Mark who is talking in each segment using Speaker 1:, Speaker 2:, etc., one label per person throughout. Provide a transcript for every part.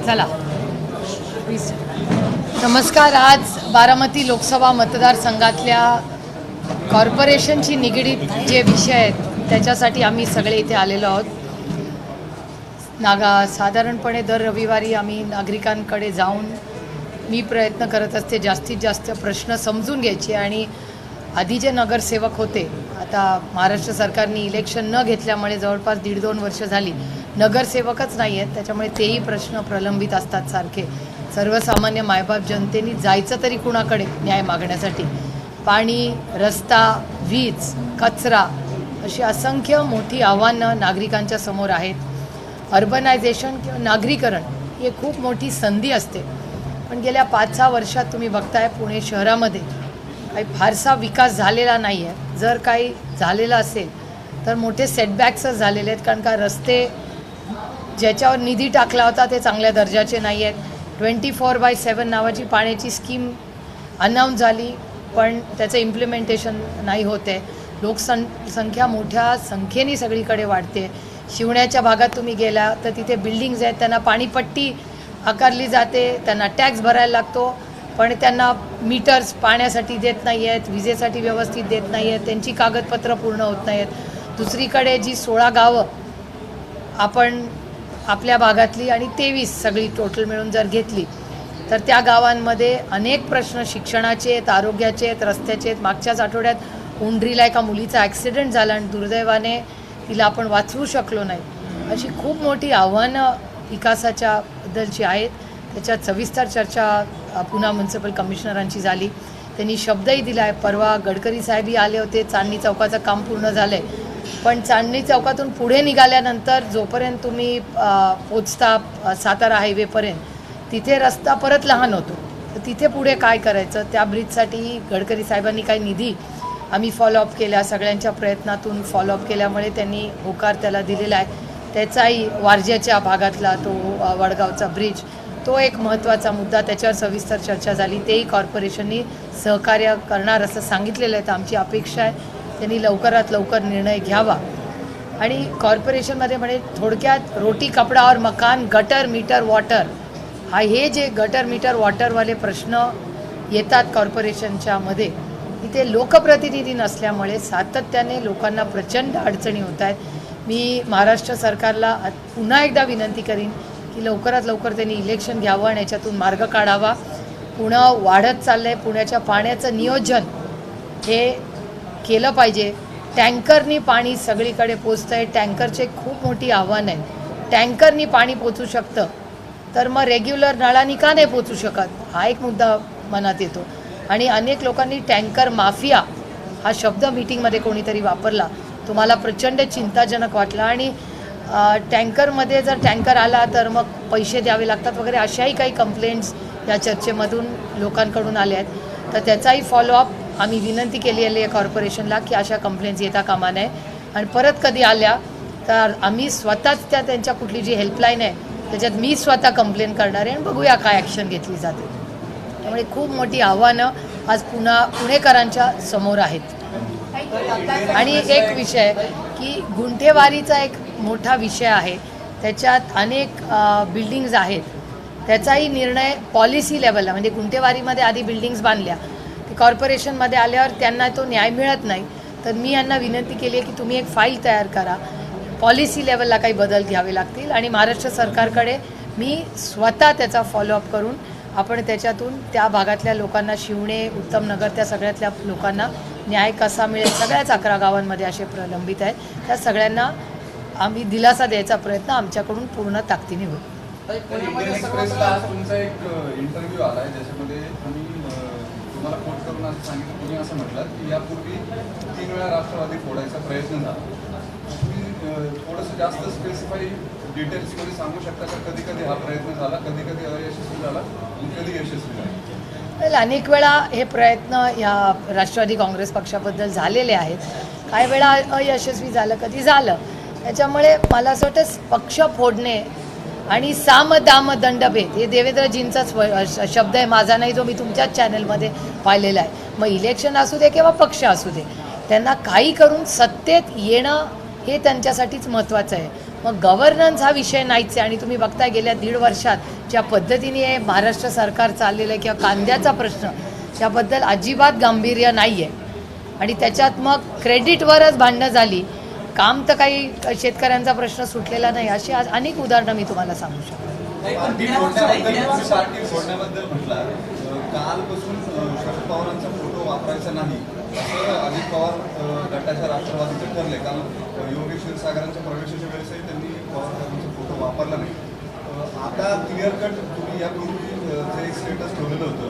Speaker 1: चला नमस्कार. आज बारामती लोकसभा मतदारसंघातल्या कॉर्पोरेशनशी निगडीत जे विषय आहेत त्याच्यासाठी आम्ही सगळे इथे आलेलो आहोत. साधारणपणे दर रविवारी आम्ही नागरिकांकडे जाऊन मी प्रयत्न करत असते जास्तीत जास्त प्रश्न समजून घ्यायचे. आणि आधी जे नगरसेवक होते, आता महाराष्ट्र सरकारने इलेक्शन न घेतल्यामुळे जवळपास 1.5-2 वर्ष झाली नगरसेवकच नाही आहेत, त्याच्यामुळे तेही प्रश्न प्रलंबित असतात सारखे. सर्वसामान्य मायबाप जनतेने जायचं तरी कुणाकडे न्याय मागण्यासाठी? पाणी, रस्ता, वीज, कचरा अशी असंख्य मोठी आव्हानं नागरिकांच्या समोर आहेत. अर्बनायझेशन किंवा नागरीकरण ही खूप मोठी संधी असते, पण गेल्या 5-6 वर्षात तुम्ही बघताय पुणे शहरामध्ये काही फारसा विकास झालेला नाही आहे. जर काही झालेला असेल तर मोठे सेटबॅक्सच झालेले आहेत, कारण का रस्ते ज्याच्यावर निधी टाकला होता ते चांगल्या दर्जाचे नाही आहेत. 24/7 नावाची पाण्याची स्कीम अनाऊन्स झाली, पण त्याचं इम्प्लिमेंटेशन नाही होते. लोकसंख्या मोठ्या संख्येने सगळीकडे वाढते. शिवण्याच्या भागात तुम्ही गेला तर तिथे बिल्डिंग्स आहेत, त्यांना पाणीपट्टी आकारली जाते, त्यांना टॅक्स भरायला लागतो, पण त्यांना मीटर्स पाण्यासाठी देत नाही आहेत, विजेसाठी व्यवस्थित देत नाही आहेत, त्यांची कागदपत्रं पूर्ण होत नाही आहेत. दुसरीकडे जी 16 गावं आपण आपल्या भागातली आणि 23 सगळी टोटल मिळून जर घेतली तर त्या गावांमध्ये अनेक प्रश्न शिक्षणाचे आहेत, आरोग्याचे आहेत, रस्त्याचे आहेत. मागच्याच आठवड्यात उंडरीला एका मुलीचा ॲक्सिडेंट झाला आणि दुर्दैवाने तिला आपण वाचवू शकलो नाही. अशी खूप मोठी आव्हानं विकासाच्या बद्दलची आहेत. त्याच्यात सविस्तर चर्चा पुन्हा म्युन्सिपल कमिशनरांची झाली. त्यांनी शब्दही दिला आहे. परवा गडकरी साहेबही आले होते. चांदणी चौकाचं काम पूर्ण झालं आहे, पण चांदणी चौकातून पुढे निघाल्यानंतर जोपर्यंत तुम्ही पोचता सातारा हायवेपर्यंत तिथे रस्ता परत लहान होतो, तर तिथे पुढे काय करायचं? त्या ब्रिजसाठी गडकरी साहेबांनी काही निधी आम्ही फॉलोअप केल्या, सगळ्यांच्या प्रयत्नातून फॉलोअप केल्यामुळे त्यांनी होकार त्याला दिलेला आहे. त्याचाही वारजेच्या भागातला तो वडगावचा ब्रिज तो एक महत्त्वाचा मुद्दा, त्याच्यावर सविस्तर चर्चा झाली. तेही कॉर्पोरेशननी सहकार्य करणार असं सांगितलेलं आहे. तर आमची अपेक्षा आहे त्यांनी लवकरात लवकर निर्णय घ्यावा. आणि कॉर्पोरेशनमध्ये म्हणजे थोडक्यात रोटी कपडा और मकान, गटर मीटर वॉटर, हे जे गटर मीटर वॉटरवाले प्रश्न येतात कॉर्पोरेशनच्या मध्ये, इथे लोकप्रतिनिधी नसल्यामुळे सातत्याने लोकांना प्रचंड अडचणी होत आहेत. मी महाराष्ट्र सरकारला पुन्हा एकदा विनंती करीन की लवकरात लवकर त्यांनी इलेक्शन घ्यावं आणि याच्यातून मार्ग काढावा. पुणं वाढत चाललं आहे, पुण्याच्या पाण्याचं नियोजन हे केलं पाहिजे. टँकरनी पाणी सगळीकडे पोचतं आहे. टँकरचे खूप मोठी आव्हान आहे. टँकरनी पाणी पोचू शकतं तर मग रेग्युलर नळांनी का नाही पोचू शकत? हा एक मुद्दा मनात येतो. आणि अनेक लोकांनी टँकर माफिया हा शब्द मीटिंगमध्ये कोणीतरी वापरला, तो मला प्रचंड चिंताजनक वाटला. आणि टँकरमध्ये जर टँकर आला तर मग पैसे द्यावे लागतात वगैरे अशाही काही कंप्लेंट्स या चर्चेमधून लोकांकडून आल्या आहेत. तर त्याचाही फॉलोअप आम्ही विनंती केली आहे कॉर्पोरेशनला की अशा कंप्लेंट्स येता कामा नये. आणि परत कधी आल्या तर आम्ही स्वतःच त्यांच्या कुठली जी हेल्पलाईन आहे त्याच्यात मी स्वतः कंप्लेंट करणार आहे आणि बघूया काय ॲक्शन घेतली जाते. त्यामुळे खूप मोठी आव्हानं आज पुणेकरांच्या समोर आहेत. आणि एक विषय की गुंठेवारीचा एक मोठा विषय आहे, त्याच्यात अनेक बिल्डिंग्ज आहेत. त्याचाही निर्णय पॉलिसी लेवलला, म्हणजे गुंठेवारीमध्ये आधी बिल्डिंग्स बांधल्या, ते कॉर्पोरेशनमध्ये आल्यावर त्यांना तो न्याय मिळत नाही. तर मी यांना विनंती केली आहे की तुम्ही एक फाईल तयार करा, पॉलिसी लेवलला काही बदल घ्यावे लागतील. आणि महाराष्ट्र सरकारकडे मी स्वतः त्याचा फॉलोअप करून आपण त्याच्यातून त्या भागातल्या लोकांना, शिवणे, उत्तमनगर, त्या सगळ्यातल्या लोकांना न्याय कसा मिळेल. सगळ्याच 11 गावांमध्ये असे प्रलंबित आहेत, त्या सगळ्यांना आम्ही दिलासा द्यायचा प्रयत्न आमच्याकडून पूर्ण ताकदीने होईल.
Speaker 2: तुमचा एक इंटरव्ह्यू आला आहे ज्याच्यामध्ये तुम्हाला कोट करून असं सांगितलं, तुम्ही असं म्हटलं की यापूर्वी 3 वेळा राष्ट्रवादी फोडायचा प्रयत्न झाला. तुम्ही थोडंसं जास्त स्पेसिफाई डिटेल्समध्ये सांगू शकता का? कधी कधी हा प्रयत्न झाला, कधी कधी अयशस्वी झाला आणि कधी यशस्वी झाला?
Speaker 1: अनेक वेळा हे प्रयत्न या राष्ट्रवादी काँग्रेस पक्षाबद्दल झालेले आहेत. काही वेळा अयशस्वी झालं, कधी झालं. त्याच्यामुळे मला असं वाटतं पक्ष फोडणे आणि साम दाम दंडभेद हे देवेंद्रजींचाच शब्द आहे, माझा नाही, जो मी तुमच्याच चॅनलमध्ये पाहिलेला आहे. मग इलेक्शन असू दे किंवा पक्ष असू दे, त्यांना काही करून सत्तेत येणं हे त्यांच्यासाठीच महत्त्वाचं आहे. मग गव्हर्नन्स हा विषय नाहीच आहे. आणि तुम्ही बघताय गेल्या 1.5 वर्षात ज्या पद्धतीने हे महाराष्ट्र सरकार चाललेलं आहे किंवा कांद्याचा प्रश्न त्याबद्दल अजिबात गांभीर्य नाही आहे. आणि त्याच्यात मग क्रेडिटवरच भांडणं झाली. काम तर काही शेतकऱ्यांचा प्रश्न सुटलेला नाही. अशी आज अनेक उदाहरणं मी तुम्हाला सांगू शकतो.
Speaker 2: पार्टी सोडण्याबद्दल म्हटलं, कालपासून शरद पवारांचा फोटो वापरायचा नाही असं अजित पवार गटाच्या राष्ट्रवादीचं ठरले. काल योगेश क्षीरसागरांच्या प्रवेशाच्या वेळेसही त्यांनी पवार साहेबांचा फोटो वापरला नाही. आता क्लिअर कट तुम्ही यापूर्वी जे एक स्टेटस ठेवलेलं होतं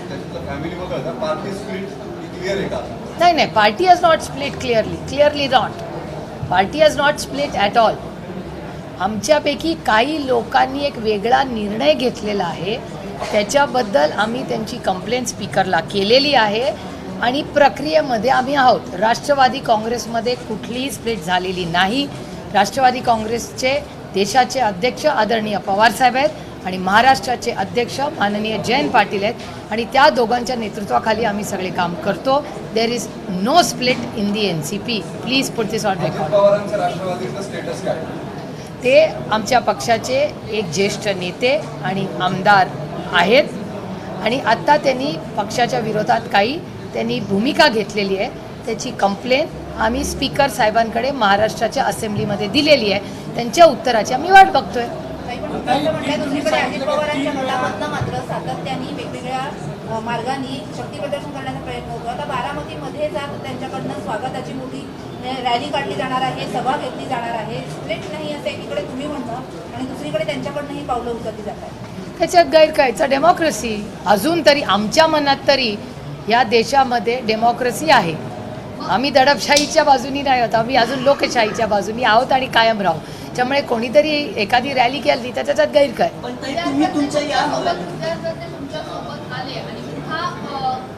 Speaker 2: त्याच्यातलं फॅमिली वगळता पार्टी स्प्लिट क्लिअर आहे का?
Speaker 1: नाही, party has not split clearly not. Party has not split at all. आमच्यापैकी काही लोकांनी एक वेगळा निर्णय घेतलेला आहे. त्याच्याबद्दल आम्ही त्यांची कंप्लेंट स्पीकरला केलेली आहे आणि प्रक्रियेमध्ये आम्ही आहोत. राष्ट्रवादी काँग्रेसमध्ये कुठलीही स्प्लिट झालेली नाही. राष्ट्रवादी काँग्रेसचे देशाचे अध्यक्ष आदरणीय पवारसाहेब आहेत आणि महाराष्ट्राचे अध्यक्ष माननीय जयंत पाटील आहेत आणि त्या दोघांच्या नेतृत्वाखाली आम्ही सगळे काम करतो. There is no split in the NCP. Please put this on record.
Speaker 2: पवारांचं राष्ट्रवादीचं स्टेटस काय?
Speaker 1: ते आमच्या पक्षाचे एक ज्येष्ठ नेते आणि आमदार आहेत आणि आत्ता त्यांनी पक्षाच्या विरोधात त्यांनी भूमिका घेतलेली आहे. त्याची कंप्लेंट आम्ही स्पीकर साहेबांकडे महाराष्ट्राच्या असेंब्लीमध्ये दिलेली आहे. त्यांच्या उत्तराची आम्ही वाट बघतोय.
Speaker 3: दुसरीकडे अजित पवारांच्या गटामधनं मात्र सातत्याने वेगवेगळ्या मार्गाने शक्ती प्रदर्शन करण्याचा प्रयत्न होतो. आता बारामतीमध्ये जात त्यांच्याकडनं स्वागताची मोठी रॅली काढली जाणार आहे, सभा घेतली जाणार आहे. स्प्लिट नाही असं एकीकडे तुम्ही म्हणता आणि दुसरीकडे त्यांच्याकडनं ही पावलं उचलली जात आहेत.
Speaker 1: त्याच्यात गैर काय? It's a democracy. अजून तरी आमच्या मनात तरी या देशामध्ये डेमोक्रेसी आहे. आम्ही दडपशाहीच्या बाजूनी नाही आहोत. आम्ही अजून लोकशाहीच्या बाजूनी आहोत आणि कायम राहू. त्यामुळे कोणीतरी एखादी रॅली केली तर त्याच्यात गैर काय?
Speaker 4: पण तुम्ही तुमच्या या
Speaker 5: तुमच्यासोबत आले आणि पुन्हा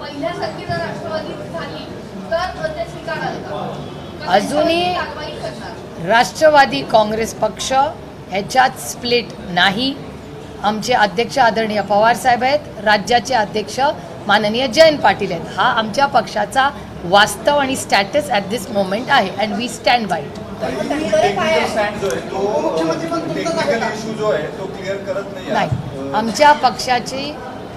Speaker 5: पहिल्यासारखी जर राष्ट्रवादी झाली तर ते स्वीकाराल का?
Speaker 1: अजूनही
Speaker 5: कारवाई करणार?
Speaker 1: राष्ट्रवादी काँग्रेस पक्ष ह्याच्यात स्प्लिट नाही. आमचे अध्यक्ष आदरणीय पवारसाहेब आहेत. राज्याचे अध्यक्ष माननीय जयंत पाटील आहेत. हा आमच्या पक्षाचा वास्तव आणि स्टॅटस ॲट दिस मोमेंट आहे and we stand by it.
Speaker 2: Technical stand जो आहे तो टेक्निकल इश्यू जो आहे तो क्लिअर करत
Speaker 1: नाही. आमच्या पक्षाची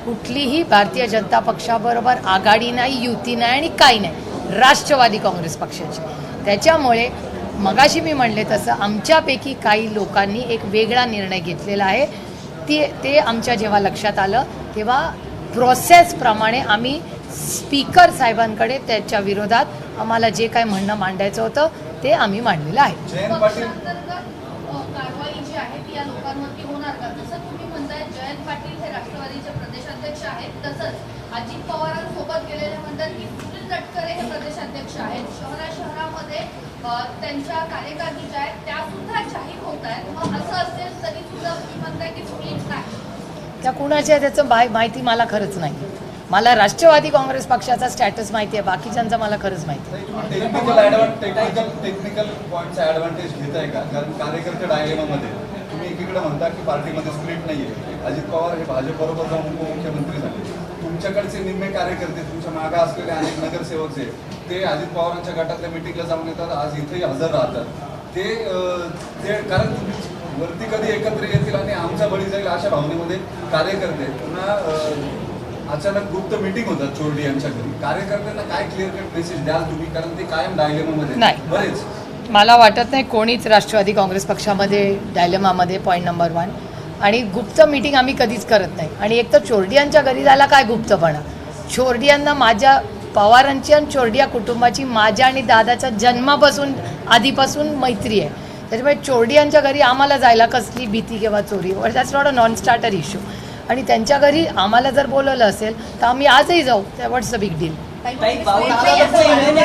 Speaker 1: कुठलीही भारतीय जनता पक्षाबरोबर आघाडी नाही, युती नाही आणि काही नाही. राष्ट्रवादी काँग्रेस पक्षाची. त्याच्यामुळे मगाशी मी म्हणले तसं आमच्यापैकी काही लोकांनी एक वेगळा निर्णय घेतलेला आहे. ते आमच्या जेव्हा लक्षात आलं तेव्हा प्रोसेसप्रमाणे आम्ही स्पीकर साहेबांकडे त्याच्या विरोधात आम्हाला जे काय म्हणणं मांडायचं होतं ते आम्ही मांडलेलं आहे.
Speaker 2: जयंत पाटील
Speaker 5: कारवाई जी आहे ती या लोकांवरती होणार का? जसं तुम्ही म्हणताय जयंत पाटील हे राष्ट्रवादीचे प्रदेशाध्यक्ष आहेत, तसंच अजित पवारांसोबत गेलेले म्हणतात की सुनील तटकरे हे प्रदेशाध्यक्ष आहेत. शहरामध्ये त्यांच्या कार्यकारिणी ज्या आहेत त्या सुद्धा जाहीर होत आहेत. मग असं असेल तरी सुद्धा तुम्ही म्हणताय की स्प्लिट नाही.
Speaker 1: त्या कुणाच्या त्याचं माहिती मला खरंच नाही. मला राष्ट्रवादी काँग्रेस पक्षाचा स्टॅटस माहिती आहे, बाकीच्यांचा मला खरंच माहिती आहे.
Speaker 2: टेक्निकल पॉईंटचा ॲडव्हान्टेज घेत आहे का? कारण कार्यकर्ते डायलेमामध्ये तुम्ही एकीकडे म्हणता की पार्टीमध्ये स्प्लिट नाही आहे. अजित पवार हे भाजपबरोबर जाऊन उपमुख्यमंत्री झाले. तुमच्याकडचे निम्मे कार्यकर्ते, तुमच्या मागे असलेले अनेक नगरसेवक जे ते अजित पवारांच्या गटातल्या मिटिंगला जाऊन येतात, आज इथेही हजर राहतात. ते कारण वरती कधी एकत्र येतील आणि आमचा बळी जाईल अशा भावनेमध्ये कार्यकर्ते पुन्हा अचानक गुप्त मीटिंग होतात चोरडी यांच्या घरी. कार्यकर्त्यांना काय क्लिअर कट मेसेज द्याल तुम्ही? कारण ते कायम डायलेमामध्ये
Speaker 1: नाही.
Speaker 2: बरेच
Speaker 1: मला वाटत नाही कोणीच राष्ट्रवादी काँग्रेस पक्षामध्ये डायलेमामध्ये. Point number 1. आणि गुप्त मीटिंग आम्ही कधीच करत नाही. आणि एक तर चोरडियांच्या घरी जायला काय गुप्तपणा? चोरडियांना माझ्या पवारांची आणि चोरडिया कुटुंबाची माझ्या आणि दादाच्या जन्मापासून आधीपासून मैत्री आहे. त्याच्यामुळे चोरडियांच्या घरी आम्हाला जायला कसली भीती किंवा चोरी? That's not a non starter issue. आणि त्यांच्या घरी आम्हाला जर बोलवलं असेल तर आम्ही आजही जाऊ. व्हॉट्स द बिग डील?
Speaker 4: इंडियन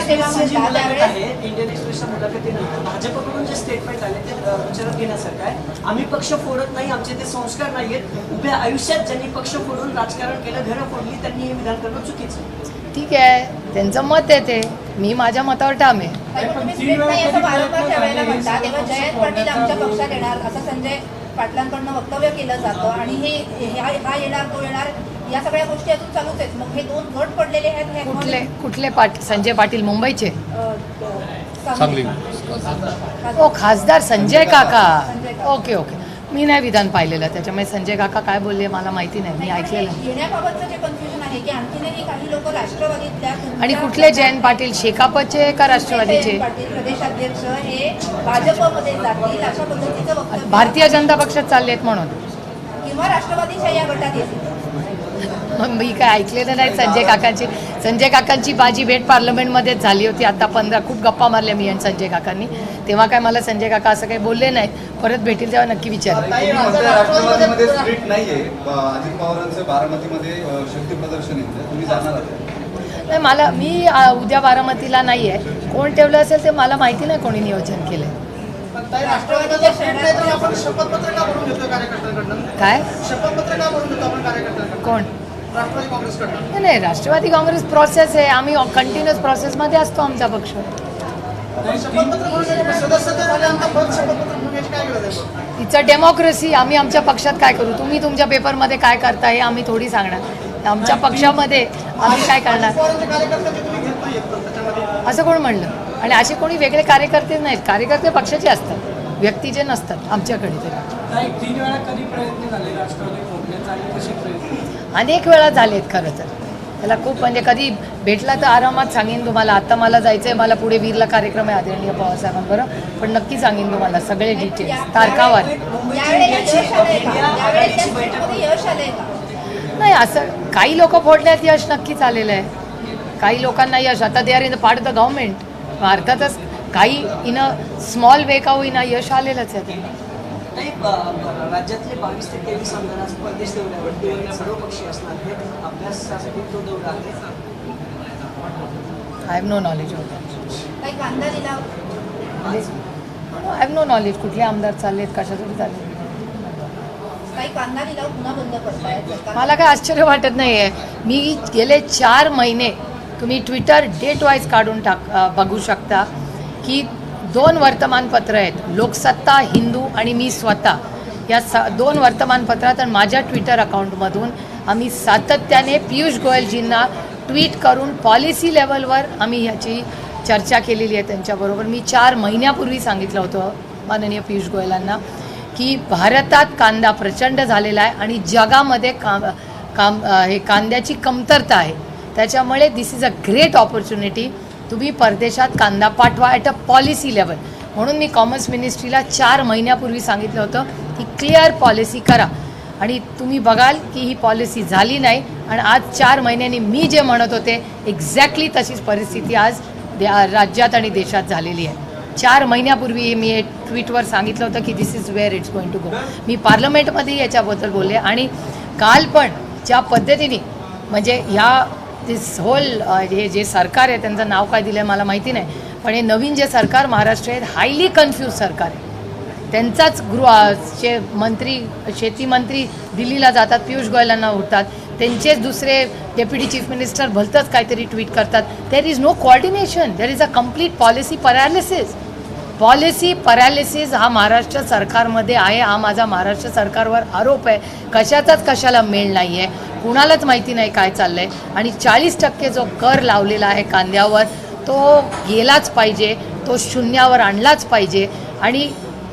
Speaker 4: एक्सप्रेसच्या मुलाखतीनंतर भाजपकडून जे स्टेटमेंट आले ते विचारात घेण्यासारखं आहे. आम्ही पक्ष फोडत नाही, आमचे ते संस्कार नाहीयेत. उभ्या आयुष्यात ज्यांनी पक्ष फोडून राजकारण केलं, घरं फोडली, त्यांनी हे विधान करणं चुकीचं.
Speaker 1: ठीक आहे, त्यांचं मत आहे ते. मी माझ्या मतावर ठाम आहे.
Speaker 3: जयंत पाटील आमच्या पक्षात येणार असं संजय पाटलांकडनं वक्तव्य केलं जातं आणि हा येणार तो येणार या सगळ्या गोष्टी अजून चालूच आहेत. मग हे दोन गट पडलेले आहेत.
Speaker 1: कुठले संजय पाटील? मुंबईचे?
Speaker 2: सांगली
Speaker 1: ओ खासदार संजय काका. Okay okay. मी नाही विधान पाहिलेलं, त्याच्यामुळे संजय काका काय बोलले मला माहिती नाही, मी ऐकलेलं नाही.
Speaker 3: येण्याबाबतचं जे कन्फ्युजन आहे की आणखीनही काही लोक राष्ट्रवादीतल्या
Speaker 1: आणि कुठले जयंत पाटील, शेकापचे का राष्ट्रवादीचे?
Speaker 3: जयंत पाटील प्रदेशाध्यक्ष हे भाजपमध्ये जातील अशा पद्धतीचं वक्तव्य
Speaker 1: भारतीय जनता पक्षात चाललेत म्हणून.
Speaker 3: किंवा राष्ट्रवादीच्या या गटात येतील.
Speaker 1: मग मी काय ऐकलेलं नाही संजय काकांची बाजी भेट पार्लमेंटमध्येच झाली होती. आता 15 खूप गप्पा मारल्या मी आणि संजय काकांनी, तेव्हा काय मला संजय काका असं काही बोलले नाहीत. परत भेटील तेव्हा नक्की विचार.
Speaker 2: राष्ट्रवादीमध्ये स्ट्रीट नाहीये. अजित पवारांचं बारामतीमध्ये शक्ती प्रदर्शन आहे, तुम्ही जाणार आहात?
Speaker 1: नाही, मी उद्या बारामतीला नाही आहे. कोण ठेवलं असेल ते मला माहिती नाही, कोणी नियोजन केलं
Speaker 3: राष्ट्रवादीच्या शहरात
Speaker 6: आपण शपथपत्र का भरून घेतोय कार्यकर्त्यांकडनं?
Speaker 1: काय.
Speaker 6: शपथपत्र का भरून घेतो आपण कार्यकर्त्यांकडनं?
Speaker 1: कोण?
Speaker 6: राष्ट्रवादी काँग्रेसकडनं.
Speaker 1: नाही, राष्ट्रवादी काँग्रेस प्रोसेस आहे. आम्ही कंटिन्युअस प्रोसेसमध्ये असतो आमचा पक्ष.
Speaker 6: शपथपत्र भरून घ्यायचे सदस्य झाल्यानंतर परत शपथपत्र भरून घ्यायची काय गरज आहे?
Speaker 1: It's democracy. आम्ही आमच्या पक्षात काय करू, तुम्ही तुमच्या पेपरमध्ये काय करता हे आम्ही थोडी सांगणार. आमच्या पक्षामध्ये आम्ही काय करणार
Speaker 6: पवारांचे कार्यकर्ते तुम्ही घेत नाहीयेत त्याच्यामध्ये.
Speaker 1: असं कोण म्हणलं? आणि असे कोणी वेगळे कार्यकर्ते नाहीत. कार्यकर्ते पक्षाचे असतात, व्यक्तीचे नसतात आमच्याकडे तरी.
Speaker 4: 3 वेळा कधी प्रयत्न झाले राष्ट्रवादी फोडण्याचा आणि कसे प्रयत्न?
Speaker 1: अनेक वेळा झालेत खरं तर. त्याला खूप म्हणजे कधी भेटला तर आरामात सांगेन तुम्हाला. आता मला जायचं आहे, मला पुढे वीरला कार्यक्रम आहे आदरणीय पवारसाहेबांबरोबर, पण नक्की सांगेन तुम्हाला सगळे डिटेल्स तारखावर.
Speaker 3: यश आलंय का?
Speaker 1: नाही, असं काही लोक फोडण्यात यश नक्कीच आलेलं आहे. काही लोकांना यश, आता they are in the part of the government. अर्थातच काही इन अ स्मॉल वे का होईना यश आलेलंच आहे त्यांना.
Speaker 4: राज्यातले 22 ते 23 आमदार परदेश दौऱ्यावर सर्वपक्षीय असणार हे अभ्यासासाठी तो दौरा आहे.
Speaker 1: I have no knowledge of that.
Speaker 3: काही कांदा लिलाव
Speaker 1: आय हॅव नो नॉलेज कुठले आमदार चाललेत, कशासाठी चालले.
Speaker 3: काही कांदा लिलाव पुन्हा बंद करतायत सरकार.
Speaker 1: मला काय आश्चर्य वाटत नाही आहे. मी गेले 4 महिने तुम्ही ट्विटर डेट वाईज काढून बघू शकता की 2 वर्तमानपत्र आहेत, लोकसत्ता, हिंदू आणि मी स्वतः. या 2 वर्तमानपत्रात आणि माझ्या ट्विटर अकाउंटमधून आम्ही सातत्याने पियुष गोयलजींना ट्विट करून पॉलिसी लेवलवर आम्ही ह्याची चर्चा केलेली आहे त्यांच्याबरोबर. मी 4 महिन्यापूर्वी सांगितलं होतं माननीय पियुष गोयलांना की भारतात कांदा प्रचंड झालेला आहे आणि जगामध्ये हे कांद्याची कमतरता आहे. त्याच्यामुळे दिस इज अ ग्रेट ऑपॉर्च्युनिटी. तुम्ही परदेशात कांदा पाठवा ॲट अ पॉलिसी लेवल. म्हणून मी कॉमर्स मिनिस्ट्रीला 4 महिन्यापूर्वी सांगितलं होतं की क्लिअर पॉलिसी करा. आणि तुम्ही बघाल की ही पॉलिसी झाली नाही. आणि आज 4 महिन्यांनी मी जे म्हणत होते एक्झॅक्टली तशीच परिस्थिती आज राज्यात आणि देशात झालेली आहे. 4 महिन्यापूर्वी मी ट्विटवर सांगितलं होतं की this is where it's going to go. मी पार्लमेंटमध्ये याच्याबद्दल बोलले. आणि काल पण ज्या पद्धतीने म्हणजे ह्या दिस होल हे जे सरकार आहे त्यांचं नाव काय दिलं आहे मला माहिती नाही, पण हे नवीन जे सरकार महाराष्ट्र आहे हायली कन्फ्यूज सरकार आहे. त्यांचाच मंत्री शेती मंत्री दिल्लीला जातात, पियुष गोयलांना उठतात, त्यांचेच दुसरे डेप्युटी चीफ मिनिस्टर भलतंच काहीतरी ट्विट करतात. There is no coordination, there is a complete policy paralysis. Policy paralysis हा महाराष्ट्र सरकारमध्ये आहे. हा माझा महाराष्ट्र सरकारवर आरोप आहे. कशाचाच कशाला मेळ नाही आहे, कुणालाच माहिती नाही काय चाललं आहे. आणि 40% जो कर लावलेला आहे कांद्यावर तो गेलाच पाहिजे, तो शून्यावर आणलाच पाहिजे. आणि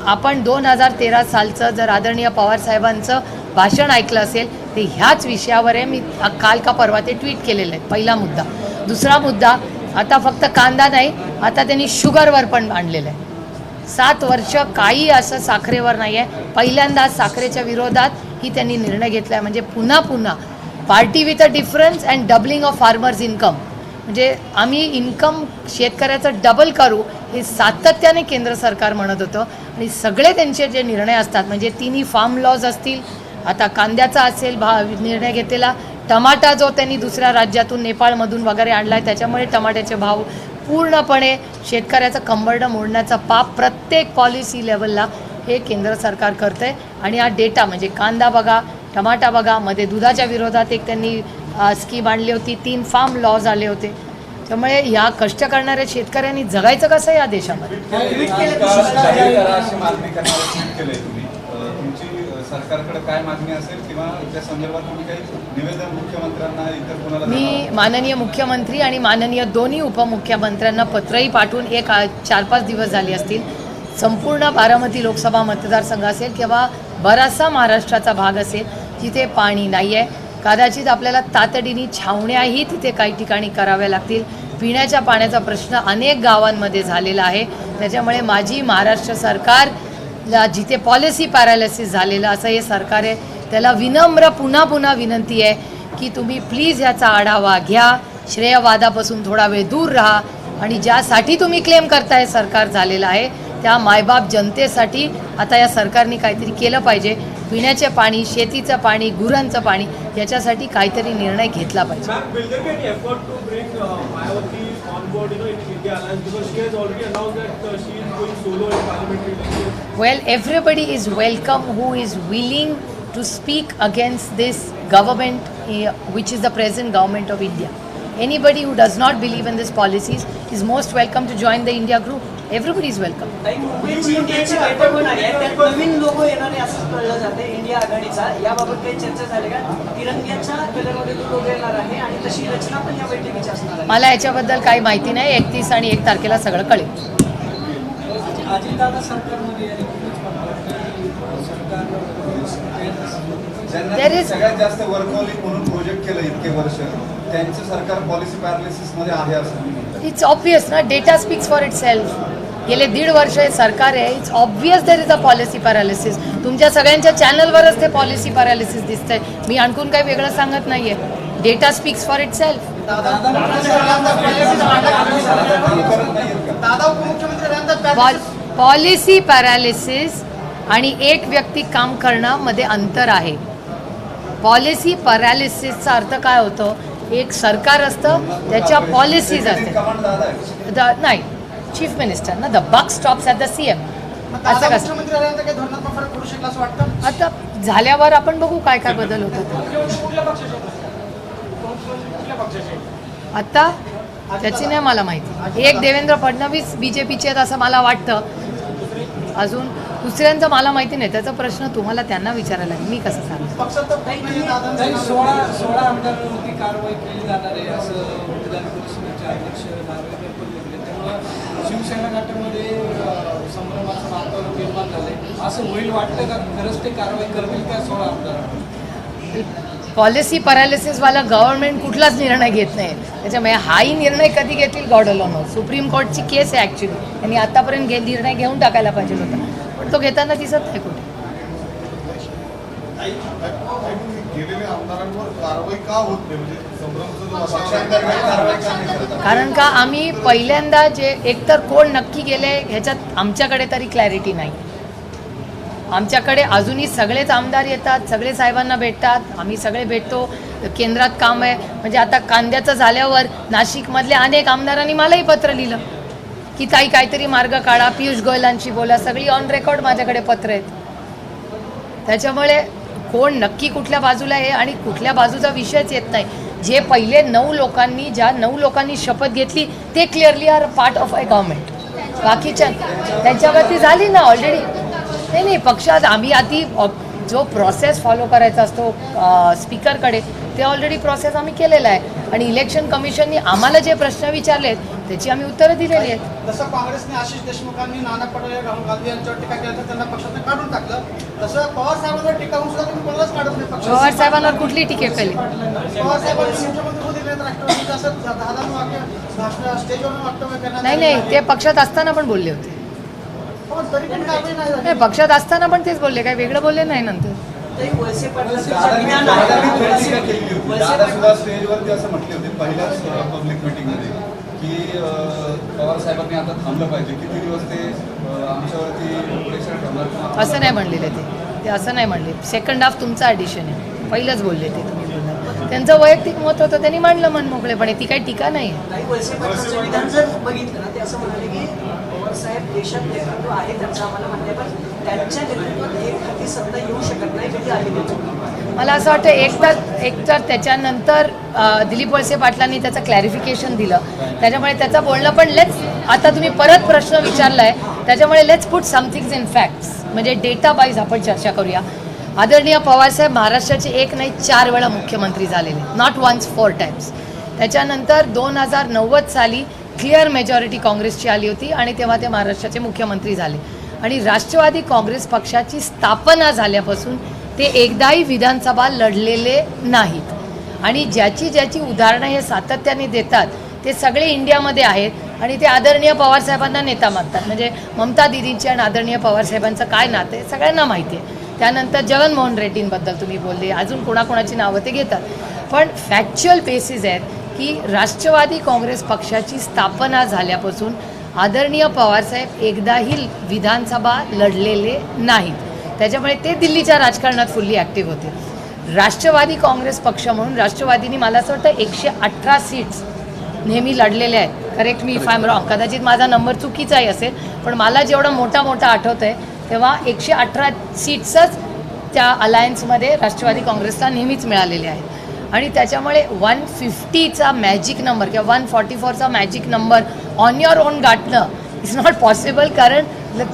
Speaker 1: आपण 2013 सालचं जर आदरणीय पवारसाहेबांचं भाषण ऐकलं असेल ते ह्याच विषयावर आहे. मी काल का परवा ते ट्विट केलेलं आहे. पहिला मुद्दा. दुसरा मुद्दा, आता फक्त कांदा नाही, आता त्यांनी शुगरवर पण आणलेलं आहे. 7 वर्ष काही असं साखरेवर नाही आहे. पहिल्यांदा साखरेच्या विरोधात ही त्यांनी निर्णय घेतला आहे. म्हणजे पुन्हा party with a difference and doubling of farmers income. म्हणजे आम्ही इन्कम शेतकऱ्याचं डबल करू हे सातत्याने केंद्र सरकार म्हणत होतं. आणि सगळे त्यांचे जे निर्णय असतात म्हणजे तिन्ही फार्म लॉज असतील, आता कांद्याचा असेल निर्णय घेतलेला, टमाटा जो त्यांनी दुसऱ्या राज्यातून नेपाळमधून वगैरे आणला आहे त्याच्यामुळे टमाट्याचे भाव पूर्णपणे शेतकऱ्याचं कंबरडं मोडण्याचा पाप प्रत्येक पॉलिसी लेवलला हे केंद्र सरकार करतं आहे. आणि हा डेटा म्हणजे कांदा बघा, टमाटा बघा, मध्ये दुधाच्या विरोधात एक त्यांनी स्कीम आणली होती, 3 फार्म लॉज आले होते. त्यामुळे ह्या कष्ट करणाऱ्या शेतकऱ्यांनी जगायचं कसं या देशामध्ये.
Speaker 2: जाहीर करा अशी मागणी करणारं ट्विट केलंय तुम्ही. तुमची सरकारकडे काय मागणी असेल किंवा त्या संदर्भात तुम्ही काही निवेदन मुख्यमंत्र्यांना इतर कोणाला
Speaker 1: मी
Speaker 2: देणार आहात?
Speaker 1: माननीय मुख्यमंत्री आणि माननीय दोन्ही उपमुख्यमंत्र्यांना पत्रही पाठवून 4-5 दिवस झाले असतील. संपूर्ण बारामती लोकसभा मतदारसंघ असेल किंवा बराचसा महाराष्ट्राचा भाग असेल जिथे पाणी नाही आहे. कदाचित आपल्याला तातडीने छावण्याही तिथे काही ठिकाणी कराव्या लागतील. पिण्याच्या पाण्याचा प्रश्न अनेक गावांमध्ये झालेला आहे. त्याच्यामुळे माझी महाराष्ट्र सरकारला जिथे पॉलिसी पॅरालिसिस झालेलं असं हे सरकार आहे त्याला विनम्र पुन्हा विनंती आहे की तुम्ही प्लीज ह्याचा आढावा घ्या. श्रेयवादापासून थोडा वेळ दूर राहा आणि ज्यासाठी तुम्ही क्लेम करताय सरकार झालेलं आहे त्या मायबाप जनतेसाठी आता या सरकारने काहीतरी केलं पाहिजे. पिण्याचे पाणी, शेतीचं पाणी, गुरांचं पाणी याच्यासाठी काहीतरी निर्णय घेतला पाहिजे.
Speaker 7: Ma'am, will there be any effort to bring Mayawati on board, in India Alliance, because she has already announced that she is going solo in parliamentary elections?
Speaker 1: Well, everybody is welcome who is willing to speak against this government, which is the present government of India. Anybody who does not believe in these policies is most welcome to join the India group. Everybody is welcome.
Speaker 4: काही मुंबईची इंडियाची बैठक होणार आहे त्यात नवीन लोक येणार आहे असं कळलं जाते इंडिया आघाडीचा. याबाबत काही चर्चा झाली का? तिरंग्याच्या कलरमध्ये तो लोक येणार आहे आणि तशी रचना पण या बैठकीची असणार आहे.
Speaker 1: मला याच्याबद्दल काही माहिती नाही. 31 आणि 1 तारखेला सगळं कळेल.
Speaker 6: अजितदादा सरकारमध्ये
Speaker 1: There is-
Speaker 2: सगळ्यात जास्त वर्कहॉलिक म्हणून प्रोजेक्ट केलं इतके वर्ष त्यांचं सरकार पॉलिसी पॅरालिसिस मध्ये आहे असं मी म्हणतो.
Speaker 1: इट्स ऑब्वियस ना. Data speaks for it self. गेले 1.5 वर्ष हे सरकार आहे. It's obvious there is a policy paralysis. तुमच्या सगळ्यांच्या चॅनलवरच ते पॉलिसी पॅरालिसिस दिसतंय. मी आणखून काही वेगळं सांगत नाहीये. Data speaks for it self.
Speaker 6: दादा उपमुख्यमंत्री राहतात
Speaker 1: पॉलिसी पॅरालिसिस आणि एक व्यक्ती काम करण्यामध्ये अंतर आहे. पॉलिसी पॅरालिसिसचा अर्थ काय होतं? एक सरकार असतं त्याच्या पॉलिसीज असतात. नाही, चीफ मिनिस्टर ना. The buck stops at the CM. असं कसं?
Speaker 6: मुख्यमंत्री राहिल्यानंतर काही धोरणात्मक फरक पडू शकला असं वाटतं?
Speaker 1: आता झाल्यावर आपण बघू काय काय बदल होतात.
Speaker 7: कुठल्या पक्षाचे?
Speaker 1: आता त्याची नाही मला माहिती. एक देवेंद्र फडणवीस BJPचे आहेत असं मला वाटतं. अजून दुसऱ्यांचं मला माहिती नाही. त्याचा प्रश्न तुम्हाला त्यांना विचारायला लागेल. मी कसं सांगू?
Speaker 6: पक्षात तर दादा
Speaker 8: 16 आमदारांवरती कारवाई केली जाणार आहे असं विधान परिषदेचे अध्यक्ष नार्वेकर पण म्हटले. त्यामुळं शिवसेना गटामध्ये संभ्रमाचं वातावरण निर्माण झालंय. असं होईल वाटतं का? खरंच ते कारवाई करतील का 16 आमदार?
Speaker 1: पॉलिसी पॅरालिसिसवाला गव्हर्नमेंट कुठलाच निर्णय घेत नाही. त्याच्यामुळे हाही निर्णय कधी घेतील गॉड अलोन नोज. सुप्रीम कोर्टची केस आहे ॲक्च्युली. त्यांनी आतापर्यंत निर्णय घेऊन टाकायला पाहिजे होता पण तो घेताना दिसत नाही कुठे.
Speaker 9: गेलेल्या आमदारांवर कारवाई का होत नाही? म्हणजे संभ्रमचा जो
Speaker 2: पक्षांतर्गत कारवाई का नाही करत आपण?
Speaker 1: कारण का आम्ही पहिल्यांदा जे एकतर कोण नक्की गेले ह्याच्यात आमच्याकडे तरी क्लॅरिटी नाही. आमच्याकडे अजूनही सगळेच आमदार येतात, सगळे साहेबांना भेटतात, आम्ही सगळे भेटतो. केंद्रात काम आहे. म्हणजे आता कांद्याचं झाल्यावर नाशिकमधल्या अनेक आमदारांनी मलाही पत्र लिहिलं की ताई काहीतरी मार्ग काढा, पियुष गोयलांशी बोला. सगळी ऑन रेकॉर्ड माझ्याकडे पत्र आहेत. त्याच्यामुळे कोण नक्की कुठल्या बाजूला आहे आणि कुठल्या बाजूचा विषयच येत नाही. जे पहिले 9 लोकांनी शपथ घेतली ते clearly are part of a government. बाकीच्या त्यांच्यावरती झाली ना ऑलरेडी. नाही पक्षात आम्ही आधी जो प्रोसेस फॉलो करायचा असतो स्पीकरकडे ते ऑलरेडी प्रोसेस आम्ही केलेला आहे. आणि इलेक्शन कमिशनने आम्हाला जे प्रश्न विचारलेत त्याची आम्ही उत्तरं दिलेली आहेत.
Speaker 6: जसं काँग्रेसने आशिष देशमुखांनी नाना पटोले, राहुल गांधी यांच्यावर टीका केल्यानंतर त्यांना पक्षातून काढून टाकलं, तसं पवार साहेबांवर टीका होऊन सुद्धा तुम्ही कोणालाच काढत नाही पक्षात.
Speaker 1: पवार साहेबांवर कुठली टीका केली?
Speaker 6: पवार साहेबांनी मुख्यमंत्री होऊ दिले तर राष्ट्रवादीचं असं भाषण स्टेजवरून वक्तव्य करण्यात
Speaker 1: नाही ते पक्षात असताना पण बोलले होते.
Speaker 6: पण तरी पण कारवाई नाही झाली.
Speaker 1: नाही पक्षात असताना पण तेच बोलले. काही वेगळं बोलले नाही नंतर.
Speaker 4: ते वळसे पाटलांचं
Speaker 2: दादांनी
Speaker 4: ज्ञान
Speaker 2: दादांनी थोडी
Speaker 4: आहे.
Speaker 2: टीका केली होती. दादा सुद्धा स्टेजवरती असं म्हटले होते पहिल्याच पब्लिक मिटिंगमध्ये की पवार साहेबांनी आता थांबलं पाहिजे. किती दिवस ते आमच्यावरती प्रेशर ठेवणार?
Speaker 1: असं नाही म्हणलेले ते असं नाही म्हणले. सेकंड हाफ तुमचा ॲडिशन आहे. पहिलंच बोलले ते तुम्ही बोलला. त्यांचं वैयक्तिक मत होतं त्यांनी मांडलं मन मोकळेपणे. ती काही टीका नाही.
Speaker 4: काही वळसे पाटलांचं विधान जर बघितलं ना ते असं म्हणाले की पवार साहेब देशात नेतृत्व आहे त्यांचं आम्हाला मान्य, पण त्यांच्या नेतृत्वात एक हाती सत्ता येऊ शकत नाही कधी आली त्यांची.
Speaker 1: मला असं वाटतं एकतर त्याच्यानंतर दिलीप वळसे पाटलांनी त्याचं क्लॅरिफिकेशन दिलं. त्याच्यामुळे त्याचं बोलणं पण आता तुम्ही परत प्रश्न विचारलाय त्याच्यामुळे let's put somethings in facts. म्हणजे डेटा वाईज आपण चर्चा करूया. आदरणीय पवारसाहेब महाराष्ट्राचे 1 नाही 4 वेळा मुख्यमंत्री झालेले, नॉट वन्स 4 टाइम्स. त्याच्यानंतर 2090 साली क्लिअर मेजॉरिटी काँग्रेसची आली होती आणि तेव्हा ते महाराष्ट्राचे मुख्यमंत्री झाले. आणि राष्ट्रवादी काँग्रेस पक्षाची स्थापना झाल्यापासून ते एकदाही विधानसभा लढलेले नाहीत. आणि ज्याची उदाहरणं हे सातत्याने देतात ते सगळे इंडियामध्ये आहेत आणि ते आदरणीय पवारसाहेबांना नेता मानतात. म्हणजे ममता दिदींची आणि आदरणीय पवारसाहेबांचं काय नातं आहे सगळ्यांना माहिती आहे. त्यानंतर जगनमोहन रेड्डींबद्दल तुम्ही बोलले, अजून कोणाकोणाची नावं ते घेतात. पण फॅक्च्युअल बेसिस आहेत की राष्ट्रवादी काँग्रेस पक्षाची स्थापना झाल्यापासून आदरणीय पवारसाहेब एकदाही विधानसभा लढलेले नाहीत. त्याच्यामुळे ते दिल्लीच्या राजकारणात फुल्ली ॲक्टिव्ह होते. राष्ट्रवादी काँग्रेस पक्ष म्हणून राष्ट्रवादीने मला असं वाटतं 118 सीट्स नेहमी लढलेले आहेत. Correct me if I am wrong, कदाचित माझा नंबर चुकीचाही असेल, पण मला जेवढा मोठा आठवतं आहे तेव्हा 118 सीट्सच त्या अलायन्समध्ये राष्ट्रवादी काँग्रेसला नेहमीच मिळालेले आहेत. आणि त्याच्यामुळे 150चा मॅजिक नंबर किंवा 144चा magic number on your own गाठणं इज नॉट पॉसिबल, कारण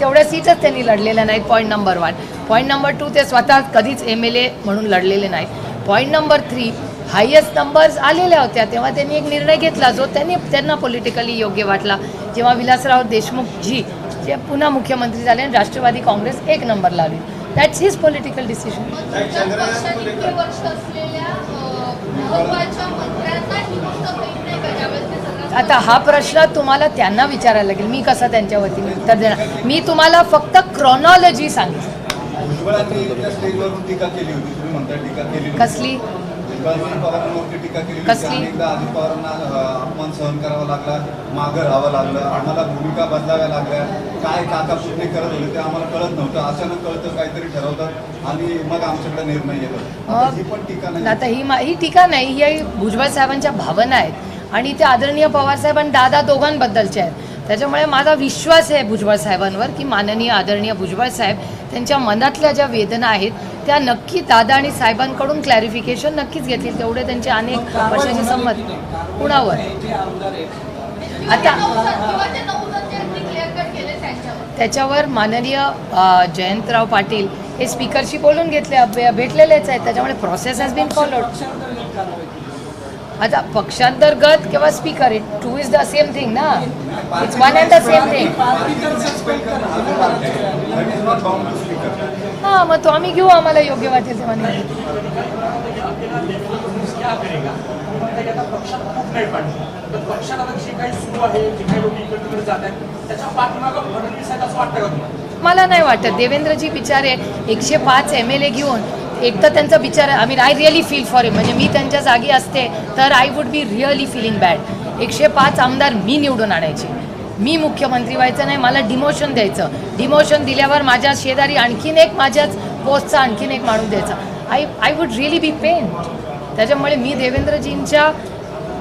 Speaker 1: तेवढ्या सीटच त्यांनी लढलेल्या नाहीत. Point number 1. पॉईंट नंबर 2, ते स्वतः कधीच MLA म्हणून लढलेले नाहीत. पॉईंट नंबर 3, हायेस्ट नंबर्स आलेल्या होत्या तेव्हा त्यांनी एक निर्णय घेतला जो त्यांना पॉलिटिकली योग्य वाटला. जेव्हा विलासराव देशमुख जे पुन्हा मुख्यमंत्री झाले आणि राष्ट्रवादी काँग्रेस 1 नंबरला आली. That's his political decision. आता हा प्रश्न तुम्हाला त्यांना विचारायला लागेल, मी कसं त्यांच्या वतीने उत्तर देणार. मी तुम्हाला फक्त क्रॉनॉलॉजी सांगितली.
Speaker 2: भुजबळांनी त्या स्टेजवरून टीका केली होती, तुम्ही म्हणता टीका केली
Speaker 1: कसली?
Speaker 2: भुजबळांनी पवारांवरती टीका केली होती.
Speaker 1: कसली?
Speaker 2: अनेकदा अजित पवारांना अपमान सहन करावा लागला, मागं राहावं लागलं, आम्हाला भूमिका बदलाव्या लागल्या. काय काका पुतणे करत होते ते आम्हाला कळत नव्हतं, अचानक कळतं काहीतरी ठरवतात आणि मग आमच्याकडे निर्णय येतो. ही पण टीका नाही.
Speaker 1: आता ही टीका नाही, ही भुजबळ साहेबांच्या भावना आहेत आणि ते आदरणीय पवारसाहेब आणि दादा दोघांबद्दलचे आहेत. त्याच्यामुळे माझा विश्वास आहे भुजबळ साहेबांवर की माननीय आदरणीय भुजबळ साहेब त्यांच्या मनातल्या ज्या वेदना आहेत त्या नक्की दादा आणि साहेबांकडून क्लॅरिफिकेशन नक्कीच घेतील. तेवढे त्यांचे अनेक वर्षांची संमत कुणावर आता त्याच्यावर माननीय जयंतराव पाटील हे स्पीकरशी बोलून घेतले, भेटलेलेच आहेत. त्याच्यामुळे प्रोसेस हॅज बीन फॉलोड. आता पक्षांतर्गत किंवा speaker, it too is the same thing ना, it's one and the same thing. हां, मग तो आम्ही घेऊ, आम्हाला योग्य वाटेल तेव्हा नाही. मला नाही वाटत. देवेंद्रजी बिचारे 105 MLA घेऊन एक तर त्यांचा बिचार, I mean I really feel for him. म्हणजे मी त्यांच्या जागी असते तर I would be really feeling bad. 105 आमदार मी निवडून आणायचे, मी मुख्यमंत्री व्हायचं नाही, मला डिमोशन द्यायचं. डिमोशन दिल्यावर माझ्या शेजारी आणखीन एक माझ्याच पोस्टचा आणखीन एक माणूस द्यायचा. I would really be pain. त्याच्यामुळे मी देवेंद्रजींच्या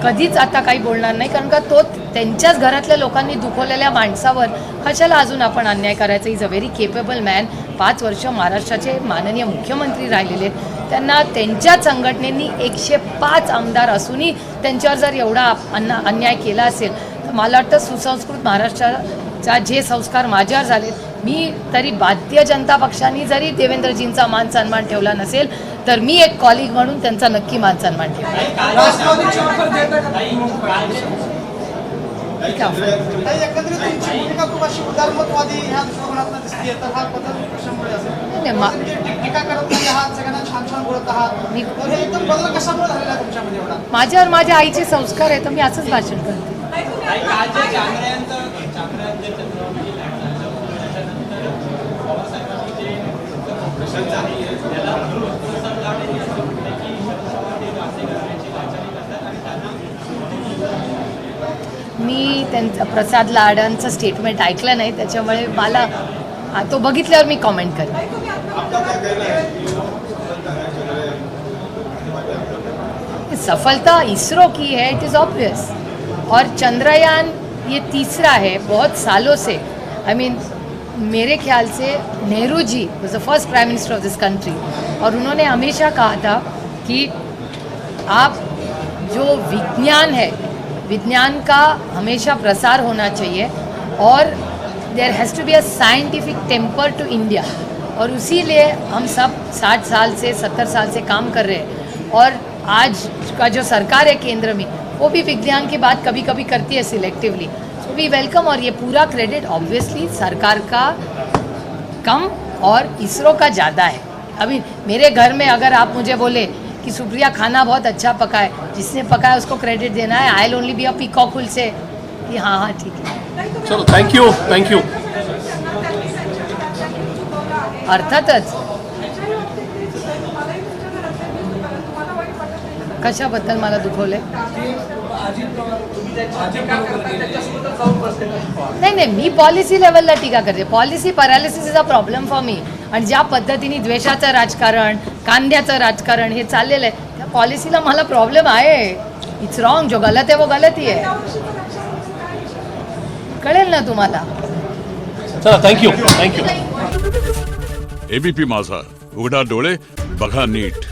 Speaker 1: कधीच आता काही बोलणार नाही, कारण का तो त्यांच्याच घरातल्या लोकांनी दुखवलेल्या माणसावर कशाला अजून आपण अन्याय करायचा. Is a very capable man. 5 वर्ष महाराष्ट्राचे माननीय मुख्यमंत्री राहिलेले, त्यांना त्यांच्या संघटनेनी 105 आमदार असूनही त्यांच्यावर जर एवढा अन्याय केला असेल तर मला वाटतं सुसंस्कृत महाराष्ट्राचा जे संस्कार माझ्यावर झाले, मी तरी भारतीय जनता पक्षाने जरी देवेंद्रजींचा मान सन्मान ठेवला नसेल तर मी एक कॉलिग म्हणून त्यांचा नक्की मान सन्मान ठेवला.
Speaker 6: एकंदरीत तुमची भूमिका खूप अशी उदारमतवादी ह्या दृष्टिकोनातून दिसते, तर हा बदल कशामुळे असेल? टीका करत नाही आहात, सगळ्यांना छान छान बोलत आहात, तर हे एकदम बदल कशामुळे झालेला आहे तुमच्यामध्ये एवढा?
Speaker 1: माझ्यावर माझ्या आईचे संस्कार आहे तर मी असंच भाषण करते. मी त्यांचं प्रसाद लाडांचं स्टेटमेंट ऐकलं नाही, त्याच्यामुळे मला तो बघितल्यावर मी कमेंट करेन. सफलता इसरो की है, इट इज़ ऑब्वियस. और चंद्रयान ये तीसरा है बहुत सालों से. आई मीन मेरे ख्याल से Nehru ji was the first prime minister of this country और उन्होंने हमेशा कहा था कि आप जो विज्ञान है, विज्ञान का हमेशा प्रसार होना चाहिए और there has to be a scientific temper to India, और इसीलिए हम सब 60 साल से 70 साल से काम कर रहे हैं। और आज का जो सरकार है केंद्र में, वो भी विज्ञान की बात कभी कभी करती है सिलेक्टिवली, सो वी वेलकम। और ये पूरा क्रेडिट ऑब्वियसली सरकार का कम और इसरो का ज़्यादा है। अभी मेरे घर में अगर आप मुझे बोले कि सुप्रिया खाना बहुत अच्छा पकाए, जिसने पकाया उसको क्रेडिट देना है। I will only be a peacock से कि हाँ हाँ ठीक है।
Speaker 10: चलो, थँक्यू थँक्यू.
Speaker 1: अर्थातच. कशाबद्दल मला दुखवले? नाही नाही, मी पॉलिसी लेवलला टीका करते. Policy paralysis is a problem for me. आणि ज्या पद्धतीने द्वेषाचं राजकारण, कांद्याचं राजकारण हे चाललेलं आहे, त्या पॉलिसीला मला प्रॉब्लेम आहे. It's wrong. जो गलत आहे वो गलत ही आहे. कळेल ना तुम्हाला.
Speaker 10: चला, थँक्यू थँक्यू.
Speaker 11: एबीपी माझा, उघडा डोळे बघा नीट.